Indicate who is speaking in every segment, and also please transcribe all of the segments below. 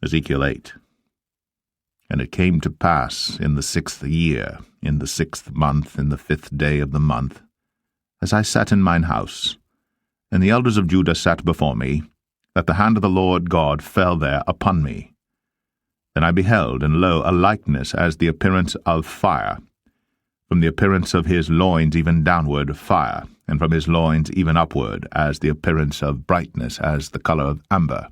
Speaker 1: Ezekiel 8. And it came to pass in the 6th year, in the 6th month, in the 5th day of the month, as I sat in mine house, and the elders of Judah sat before me, that the hand of the Lord God fell there upon me. Then I beheld, and lo, a likeness as the appearance of fire, from the appearance of his loins even downward fire, and from his loins even upward, as the appearance of brightness, as the colour of amber.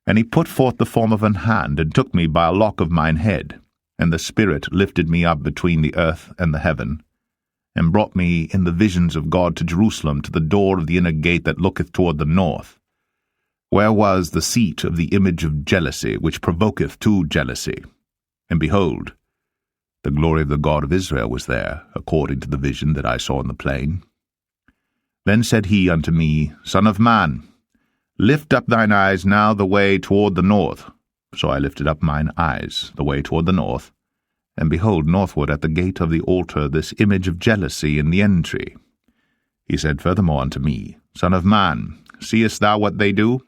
Speaker 1: And he put forth the form of an hand, and took me by a lock of mine head, and the Spirit lifted me up between the earth and the heaven, and brought me in the visions of God to Jerusalem, to the door of the inner gate that looketh toward the north, where was the seat of the image of jealousy, which provoketh to jealousy. And behold, the glory of the God of Israel was there, according to the vision that I saw in the plain. Then said he unto me, Son of man, lift up thine eyes now the way toward the north. So I lifted up mine eyes the way toward the north, and behold, northward at the gate of the altar this image of jealousy in the entry. He said furthermore unto me, Son of man, seest thou what they do?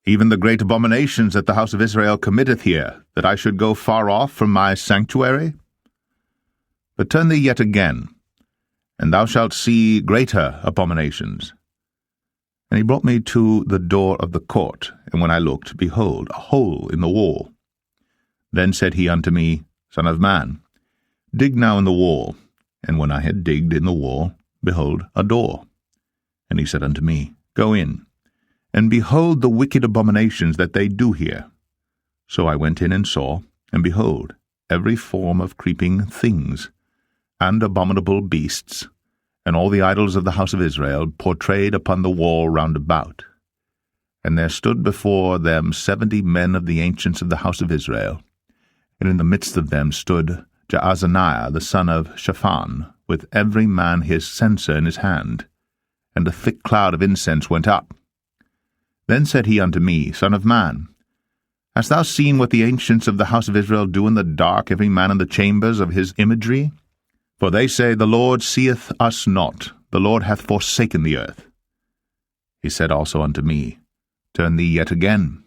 Speaker 1: Even the great abominations that the house of Israel committeth here, that I should go far off from my sanctuary? But turn thee yet again, and thou shalt see greater abominations. And he brought me to the door of the court, and when I looked, behold, a hole in the wall. Then said he unto me, Son of man, dig now in the wall. And when I had digged in the wall, behold, a door. And he said unto me, Go in, and behold the wicked abominations that they do here. So I went in and saw, and behold, every form of creeping things, and abominable beasts, and all the idols of the house of Israel portrayed upon the wall round about. And there stood before them 70 men of the ancients of the house of Israel, and in the midst of them stood Jaazaniah the son of Shaphan, with every man his censer in his hand, and a thick cloud of incense went up. Then said he unto me, Son of man, hast thou seen what the ancients of the house of Israel do in the dark, every man in the chambers of his imagery? For they say, The Lord seeth us not, the Lord hath forsaken the earth. He said also unto me, Turn thee yet again,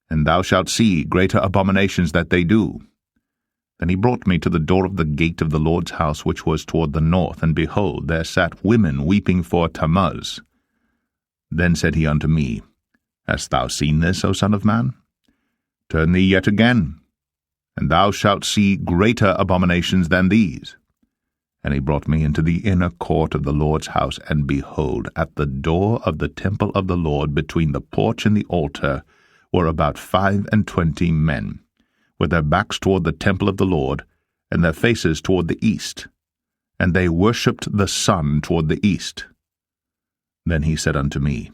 Speaker 1: and thou shalt see greater abominations that they do. Then he brought me to the door of the gate of the Lord's house, which was toward the north, and behold, there sat women weeping for Tammuz. Then said he unto me, Hast thou seen this, O son of man? Turn thee yet again, and thou shalt see greater abominations than these. And he brought me into the inner court of the Lord's house, and behold, at the door of the temple of the Lord, between the porch and the altar, were about 25 men, with their backs toward the temple of the Lord, and their faces toward the east. And they worshipped the sun toward the east. Then he said unto me,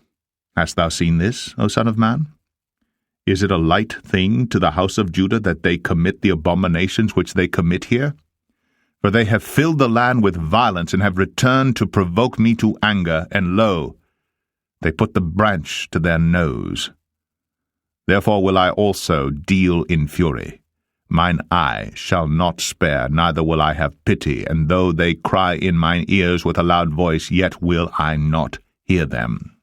Speaker 1: Hast thou seen this, O son of man? Is it a light thing to the house of Judah that they commit the abominations which they commit here? For they have filled the land with violence, and have returned to provoke me to anger, and lo, they put the branch to their nose. Therefore will I also deal in fury. Mine eye shall not spare, neither will I have pity, and though they cry in mine ears with a loud voice, yet will I not hear them.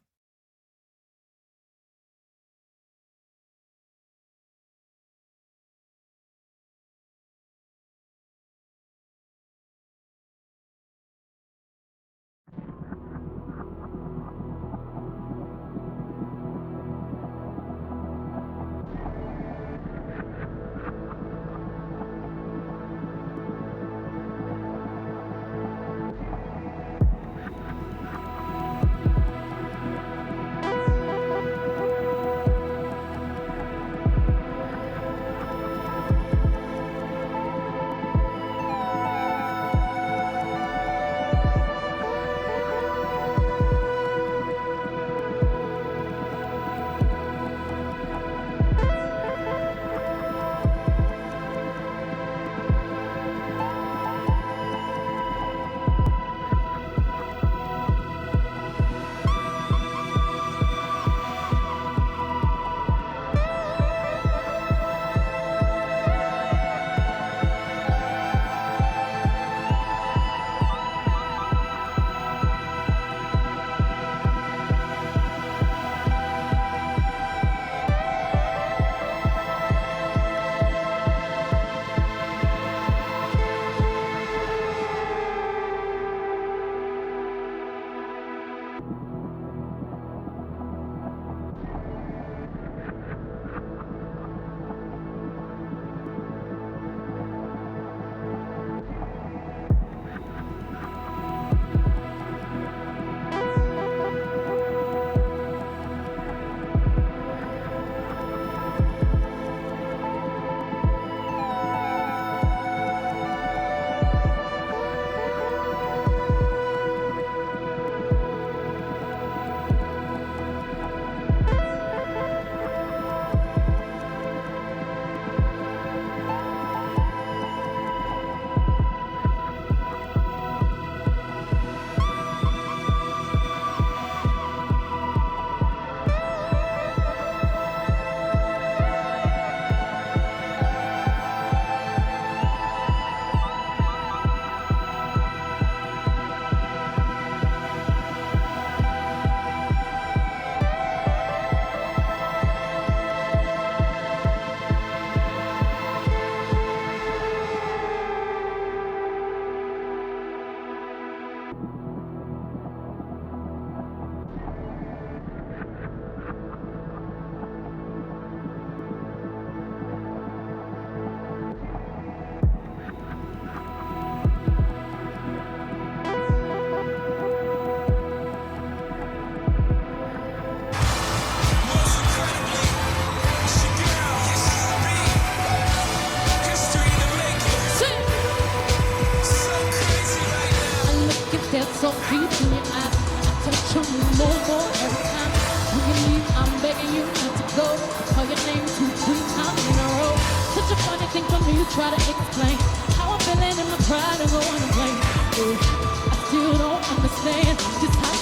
Speaker 2: to move more every time. When you leave, I'm begging you not to go. Call your name 2-3 times in a row. Such a funny thing for me to try to explain how I'm feeling in my pride and go on and blame. I still don't understand just how.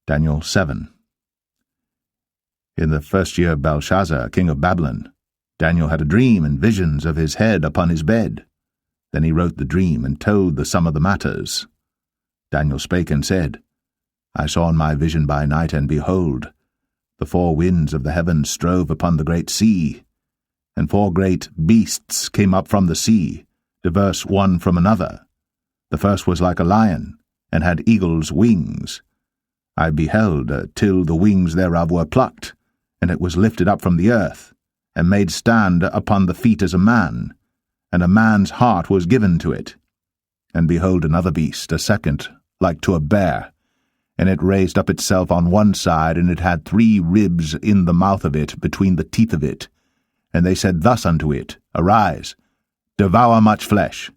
Speaker 1: Daniel 7. In the first year of Belshazzar, king of Babylon, Daniel had a dream and visions of his head upon his bed. Then he wrote the dream and told the sum of the matters. Daniel spake and said, I saw in my vision by night, and behold, the 4 winds of the heavens strove upon the great sea, and 4 great beasts came up from the sea, diverse one from another. The first was like a lion, and had eagle's wings. I beheld till the wings thereof were plucked, and it was lifted up from the earth, and made stand upon the feet as a man, and a man's heart was given to it. And behold another beast, a second, like to a bear, and it raised up itself on one side, and it had 3 ribs in the mouth of it, between the teeth of it. And they said thus unto it, Arise, devour much flesh.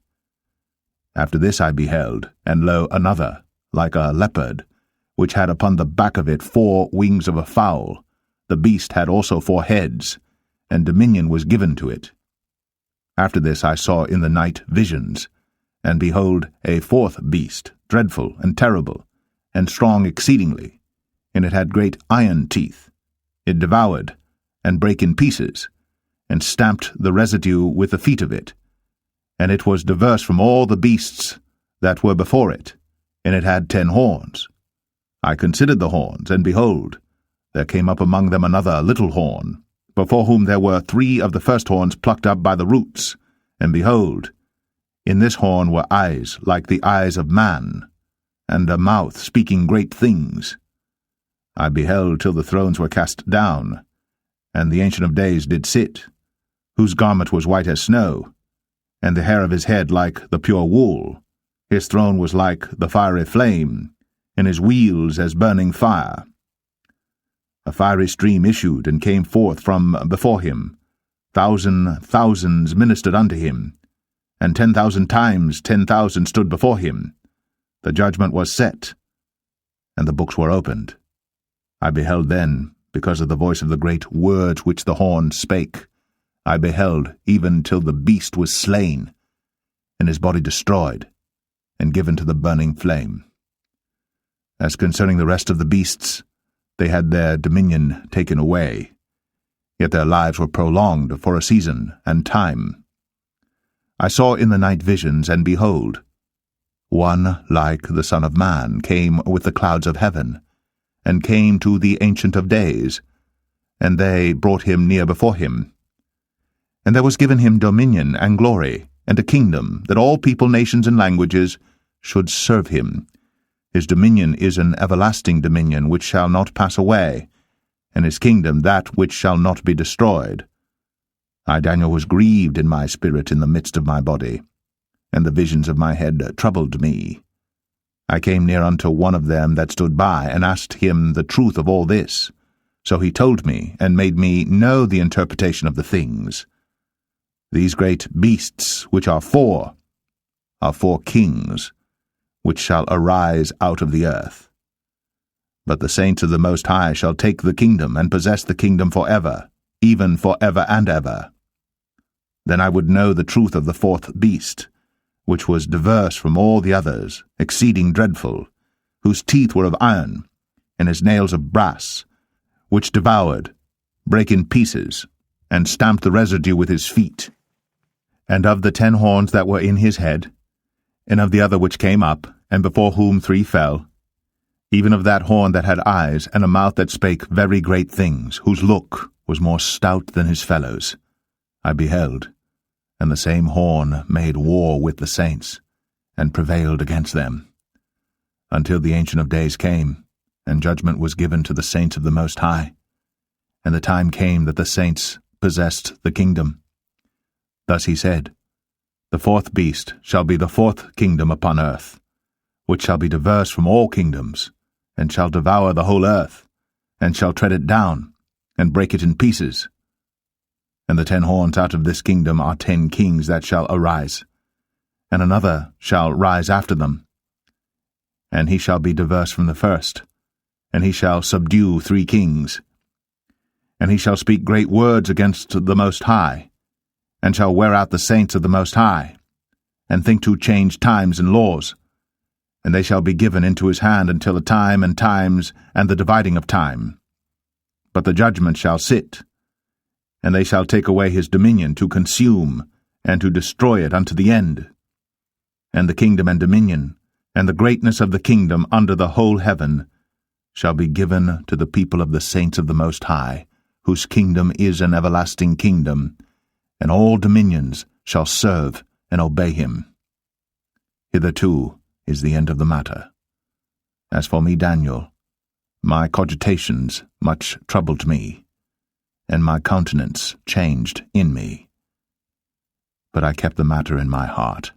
Speaker 1: After this I beheld, and lo, another, like a leopard, which had upon the back of it 4 wings of a fowl. The beast had also 4 heads, and dominion was given to it. After this I saw in the night visions, and behold a 4th beast, dreadful and terrible, and strong exceedingly, and it had great iron teeth. It devoured, and brake in pieces, and stamped the residue with the feet of it. And it was diverse from all the beasts that were before it, and it had 10 horns. I considered the horns, and behold, there came up among them another little horn, before whom there were 3 of the first horns plucked up by the roots. And behold, in this horn were eyes like the eyes of man, and a mouth speaking great things. I beheld till the thrones were cast down, and the Ancient of Days did sit, whose garment was white as snow, and the hair of his head like the pure wool. His throne was like the fiery flame, and his wheels as burning fire. A fiery stream issued and came forth from before him. Thousands ministered unto him, and 10,000 times 10,000 stood before him. The judgment was set, and the books were opened. I beheld then, because of the voice of the great words which the horn spake, I beheld even till the beast was slain, and his body destroyed, and given to the burning flame. As concerning the rest of the beasts, they had their dominion taken away, yet their lives were prolonged for a season and time. I saw in the night visions, and behold, one like the Son of Man came with the clouds of heaven, and came to the Ancient of Days, and they brought him near before him. And there was given him dominion and glory, and a kingdom, that all people, nations, and languages should serve him. His dominion is an everlasting dominion which shall not pass away, and his kingdom that which shall not be destroyed. I, Daniel, was grieved in my spirit in the midst of my body, and the visions of my head troubled me. I came near unto one of them that stood by, and asked him the truth of all this. So he told me, and made me know the interpretation of the things. These great beasts, which are 4 kings, which shall arise out of the earth. But the saints of the Most High shall take the kingdom, and possess the kingdom for ever, even for ever and ever. Then I would know the truth of the 4th beast, which was diverse from all the others, exceeding dreadful, whose teeth were of iron, and his nails of brass, which devoured, brake in pieces, and stamped the residue with his feet. And of the 10 horns that were in his head, and of the other which came up, and before whom 3 fell, even of that horn that had eyes, and a mouth that spake very great things, whose look was more stout than his fellows, I beheld, And the same horn made war with the saints, and prevailed against them, until the Ancient of Days came, and judgment was given to the saints of the Most High. And the time came that the saints possessed the kingdom. Thus he said, The fourth beast shall be the fourth kingdom upon earth, which shall be diverse from all kingdoms, and shall devour the whole earth, and shall tread it down, and break it in pieces. And the 10 horns out of this kingdom are 10 kings that shall arise, and another shall rise after them. And he shall be diverse from the first, and he shall subdue 3 kings. And he shall speak great words against the Most High, and shall wear out the saints of the Most High, and think to change times and laws. And they shall be given into his hand until a time and times and the dividing of time. But the judgment shall sit, and they shall take away his dominion to consume and to destroy it unto the end. And the kingdom and dominion, and the greatness of the kingdom under the whole heaven, shall be given to the people of the saints of the Most High, whose kingdom is an everlasting kingdom, and all dominions shall serve and obey him. Hitherto is the end of the matter. As for me, Daniel, my cogitations much troubled me, and my countenance changed in me. But I kept the matter in my heart.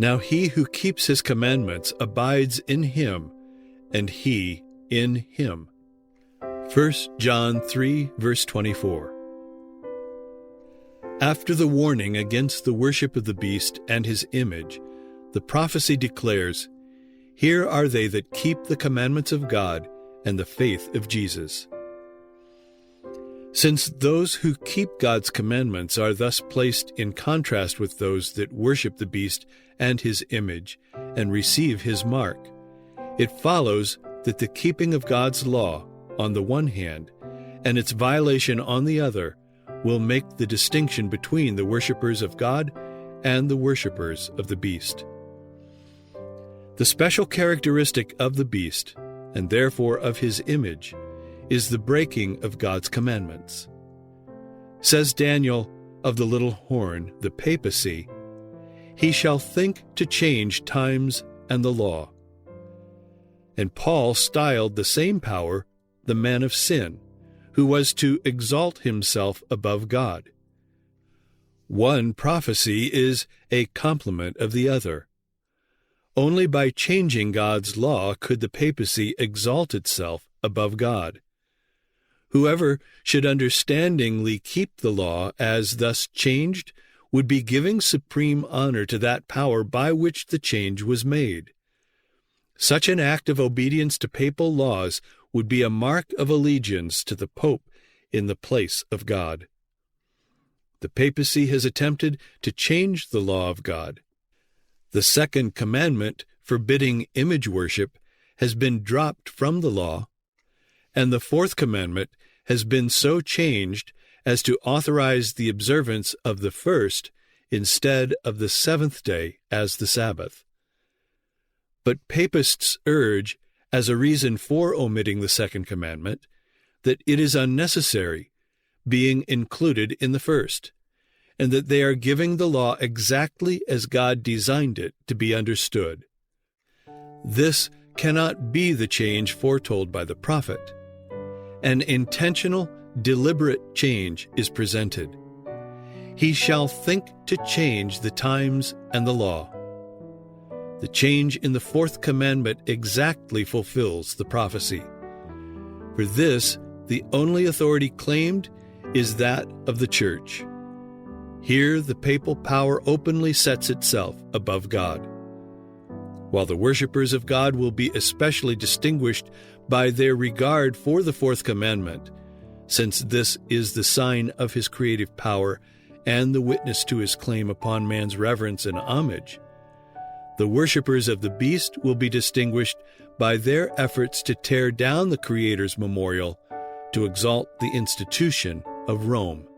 Speaker 3: Now he who keeps his commandments abides in him, and he in him. 1 John 3, verse 24. After the warning against the worship of the beast and his image, the prophecy declares, Here are they that keep the commandments of God and the faith of Jesus. Since those who keep God's commandments are thus placed in contrast with those that worship the beast and his image and receive his mark, it follows that the keeping of God's law on the one hand and its violation on the other will make the distinction between the worshippers of God and the worshippers of the beast. The special characteristic of the beast, and therefore of his image, is the breaking of God's commandments. Says Daniel of the little horn, the papacy, he shall think to change times and the law. And Paul styled the same power the man of sin, who was to exalt himself above God. One prophecy is a complement of the other. Only by changing God's law could the papacy exalt itself above God. Whoever should understandingly keep the law as thus changed would be giving supreme honor to that power by which the change was made. Such an act of obedience to papal laws would be a mark of allegiance to the Pope in the place of God. The papacy has attempted to change the law of God. The second commandment forbidding image worship has been dropped from the law, and the fourth commandment has been so changed as to authorize the observance of the first instead of the seventh day as the Sabbath. But papists urge, as a reason for omitting the second commandment, that it is unnecessary, being included in the first, and that they are giving the law exactly as God designed it to be understood. This cannot be the change foretold by the prophet. An intentional, deliberate change is presented. He shall think to change the times and the law. The change in the fourth commandment exactly fulfills the prophecy. For this, the only authority claimed is that of the church. Here, the papal power openly sets itself above God. While the worshippers of God will be especially distinguished by their regard for the fourth commandment, since this is the sign of his creative power and the witness to his claim upon man's reverence and homage, the worshippers of the beast will be distinguished by their efforts to tear down the Creator's memorial to exalt the institution of Rome.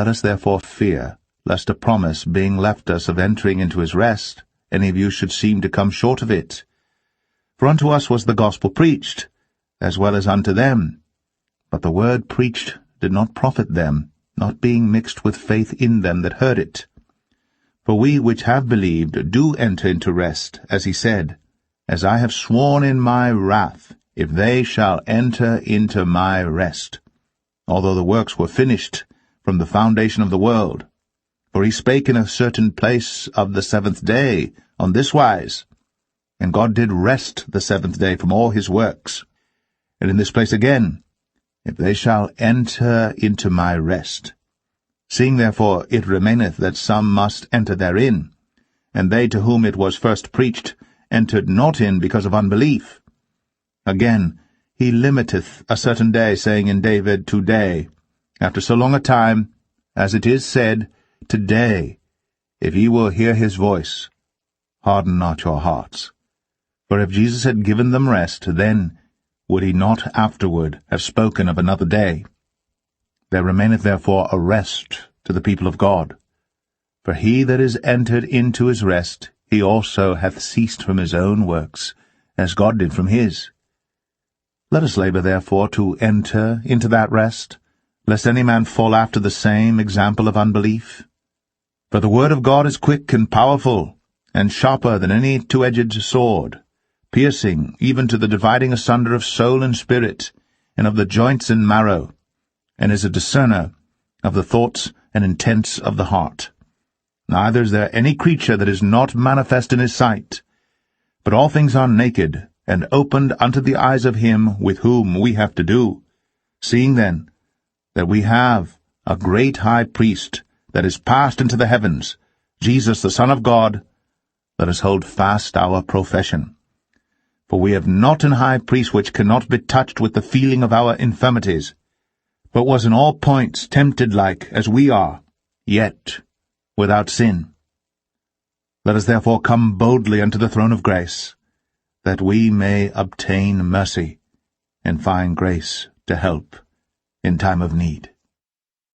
Speaker 1: Let us therefore fear, lest a promise being left us of entering into his rest, any of you should seem to come short of it. For unto us was the gospel preached, as well as unto them. But the word preached did not profit them, not being mixed with faith in them that heard it. For we which have believed do enter into rest, as he said, As I have sworn in my wrath, if they shall enter into my rest. Although the works were finished from the foundation of the world. For he spake in a certain place of the seventh day, on this wise, And God did rest the seventh day from all his works. And in this place again, If they shall enter into my rest. Seeing therefore it remaineth that some must enter therein, and they to whom it was first preached entered not in because of unbelief. Again, he limiteth a certain day, saying in David, Today, after so long a time, as it is said, Today, if ye will hear his voice, harden not your hearts. For if Jesus had given them rest, then would he not afterward have spoken of another day? There remaineth therefore a rest to the people of God. For he that is entered into his rest, he also hath ceased from his own works, as God did from his. Let us labor therefore to enter into that rest, lest any man fall after the same example of unbelief. For the word of God is quick and powerful, and sharper than any two-edged sword, piercing even to the dividing asunder of soul and spirit, and of the joints and marrow, and is a discerner of the thoughts and intents of the heart. Neither is there any creature that is not manifest in his sight, but all things are naked, and opened unto the eyes of him with whom we have to do. Seeing then that we have a great high priest that is passed into the heavens, Jesus the Son of God, let us hold fast our profession. For we have not an high priest which cannot be touched with the feeling of our infirmities, but was in all points tempted like as we are, yet without sin. Let us therefore come boldly unto the throne of grace, that we may obtain mercy, and find grace to help in time of need.